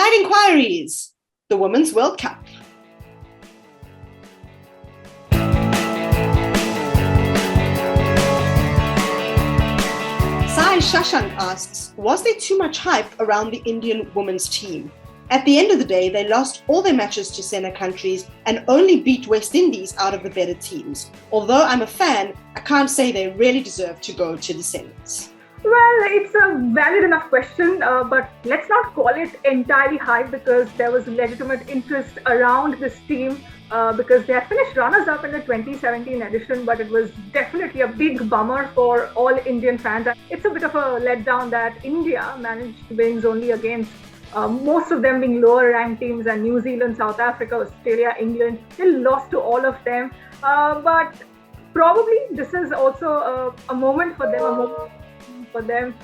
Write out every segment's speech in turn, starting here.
Tonight inquiries, the Women's World Cup. Sai Shashank asks, was there too much hype around the Indian women's team? At the end of the day, they lost all their matches to Sena countries and only beat West Indies out of the better teams. Although I'm a fan, I can't say they really deserve to go to the semis. Well, it's a valid enough question, but let's not call it entirely hype because there was legitimate interest around this team because they had finished runners-up in the 2017 edition, but it was definitely a big bummer for all Indian fans. It's a bit of a letdown that India managed wins only against most of them being lower-ranked teams, and New Zealand, South Africa, Australia, England. They lost to all of them, but probably this is also a moment for them,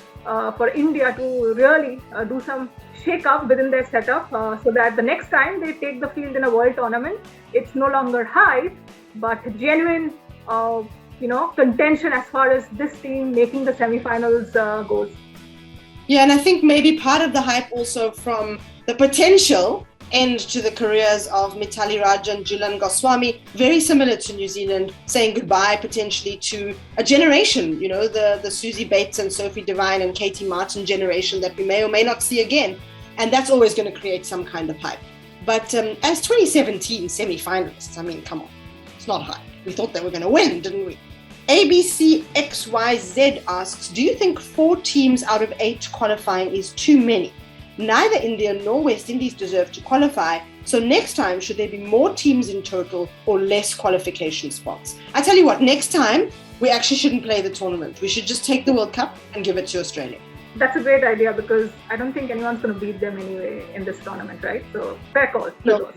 for India to really do some shake-up within their setup so that the next time they take the field in a world tournament, it's no longer hype, but genuine, contention as far as this team making the semi-finals goes. Yeah, and I think maybe part of the hype also from the potential end to the careers of Mithali Raj and Julian Goswami, very similar to New Zealand, saying goodbye potentially to a generation, the Susie Bates and Sophie Devine and Katie Martin generation that we may or may not see again. And that's always going to create some kind of hype. But as 2017 semi-finalists, I mean, come on, it's not hype. We thought they were going to win, didn't we? ABCXYZ asks, do you think 4 teams out of 8 qualifying is too many? Neither India nor West Indies deserve to qualify, so next time should there be more teams in total or less qualification spots? I tell you what, next time we actually shouldn't play the tournament. We should just take the World Cup and give it to Australia. That's a great idea because I don't think anyone's going to beat them anyway in this tournament, right? So fair call. No.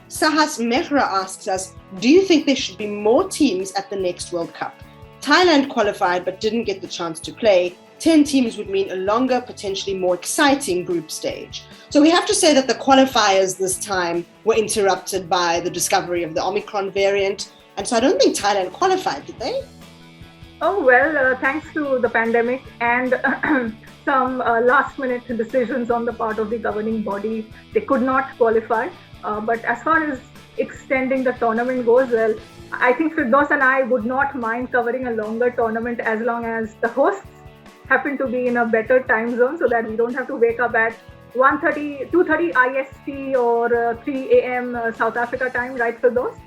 Sahas Mehra asks us, do you think there should be more teams at the next World Cup? Thailand qualified but didn't get the chance to play. 10 teams would mean a longer, potentially more exciting group stage. So we have to say that the qualifiers this time were interrupted by the discovery of the Omicron variant. And so I don't think Thailand qualified, did they? Oh, well, thanks to the pandemic and some last-minute decisions on the part of the governing body, they could not qualify. But as far as extending the tournament goes, well, I think Firdose and I would not mind covering a longer tournament as long as the hosts happen to be in a better time zone so that we don't have to wake up at 2:30 IST or 3 a.m. South Africa time, right, Firdose?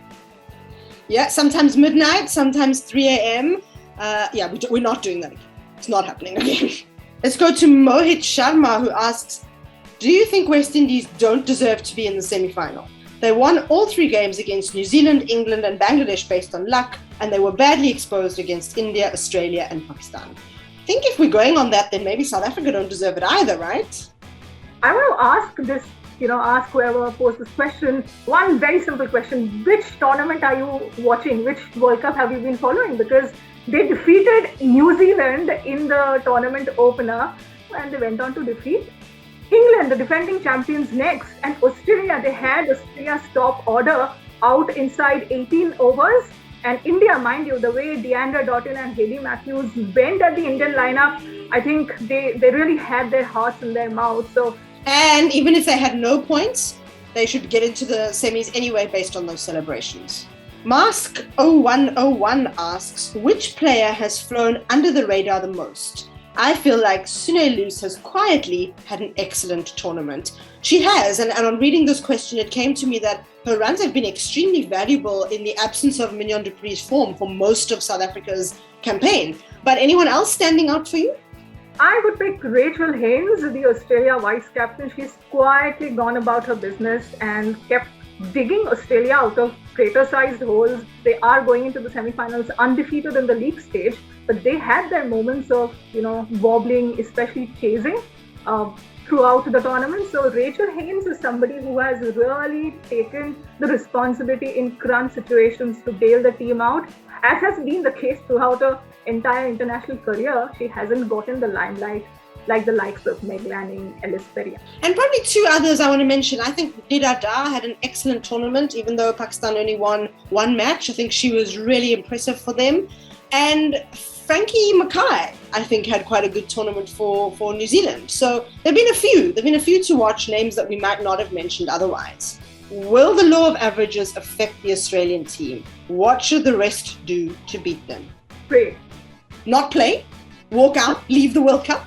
Yeah, sometimes midnight, sometimes 3 a.m. We're not doing that again. It's not happening again. Let's go to Mohit Sharma, who asks, do you think West Indies don't deserve to be in the semi-final? They won all 3 games against New Zealand, England and Bangladesh based on luck, and they were badly exposed against India, Australia and Pakistan. I think if we're going on that, then maybe South Africa don't deserve it either, right? I want to ask whoever posed this question, one very simple question. Which tournament are you watching? Which World Cup have you been following? Because they defeated New Zealand in the tournament opener and they went on to defeat England, the defending champions, next, and Australia. They had Australia's top order out inside 18 overs. And India, mind you, the way Deandra Doughton and Hayley Matthews bent at the Indian lineup, I think they really had their hearts in their mouths. So, and even if they had no points, they should get into the semis anyway based on those celebrations. Mask0101 asks, which player has flown under the radar the most? I feel like Sune Luce has quietly had an excellent tournament. She has, and on reading this question, it came to me that her runs have been extremely valuable in the absence of Mignon du Preez's form for most of South Africa's campaign. But anyone else standing out for you? I would pick Rachel Haynes, the Australia vice captain. She's quietly gone about her business and kept digging Australia out of crater-sized holes. They are going into the semi-finals undefeated in the league stage, but they had their moments of, wobbling, especially chasing throughout the tournament. So Rachel Haynes is somebody who has really taken the responsibility in crunch situations to bail the team out. As has been the case throughout her entire international career, she hasn't gotten the limelight like the likes of Meg Lanning, Ellis Perry. And probably 2 others I want to mention. I think Nida Dar had an excellent tournament, even though Pakistan only won 1 match. I think she was really impressive for them. And Frankie Mackay, I think, had quite a good tournament for New Zealand. So there've been a few to watch, names that we might not have mentioned otherwise. Will the law of averages affect the Australian team? What should the rest do to beat them? Pray. Not play? Walk out? Leave the World Cup?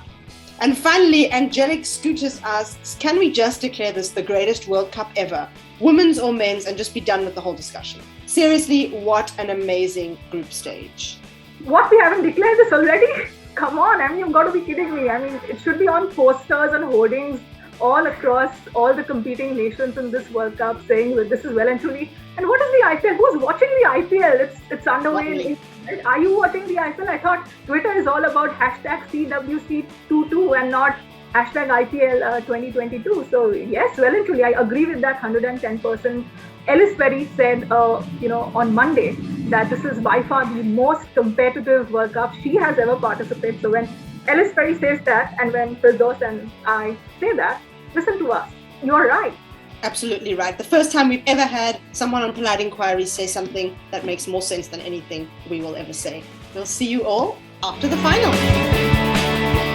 And finally, Angelic Scootus asks, can we just declare this the greatest World Cup ever, women's or men's, and just be done with the whole discussion? Seriously, what an amazing group stage. What, we haven't declared this already? Come on, I mean, you've got to be kidding me. I mean, it should be on posters and hoardings all across all the competing nations in this World Cup saying that this is well and truly. And what is the IPL? Who's watching the IPL? It's underway. Are you watching the IPL? I thought Twitter is all about hashtag CWC22 and not hashtag IPL 2022. So yes, well and truly, I agree with that 110%. Ellis Perry said, on Monday that this is by far the most competitive World Cup she has ever participated. So when Ellis Perry says that, and when Firdose and I say that, listen to us. You're right. Absolutely right. The first time we've ever had someone on Polite Inquiry say something that makes more sense than anything we will ever say. We'll see you all after the final.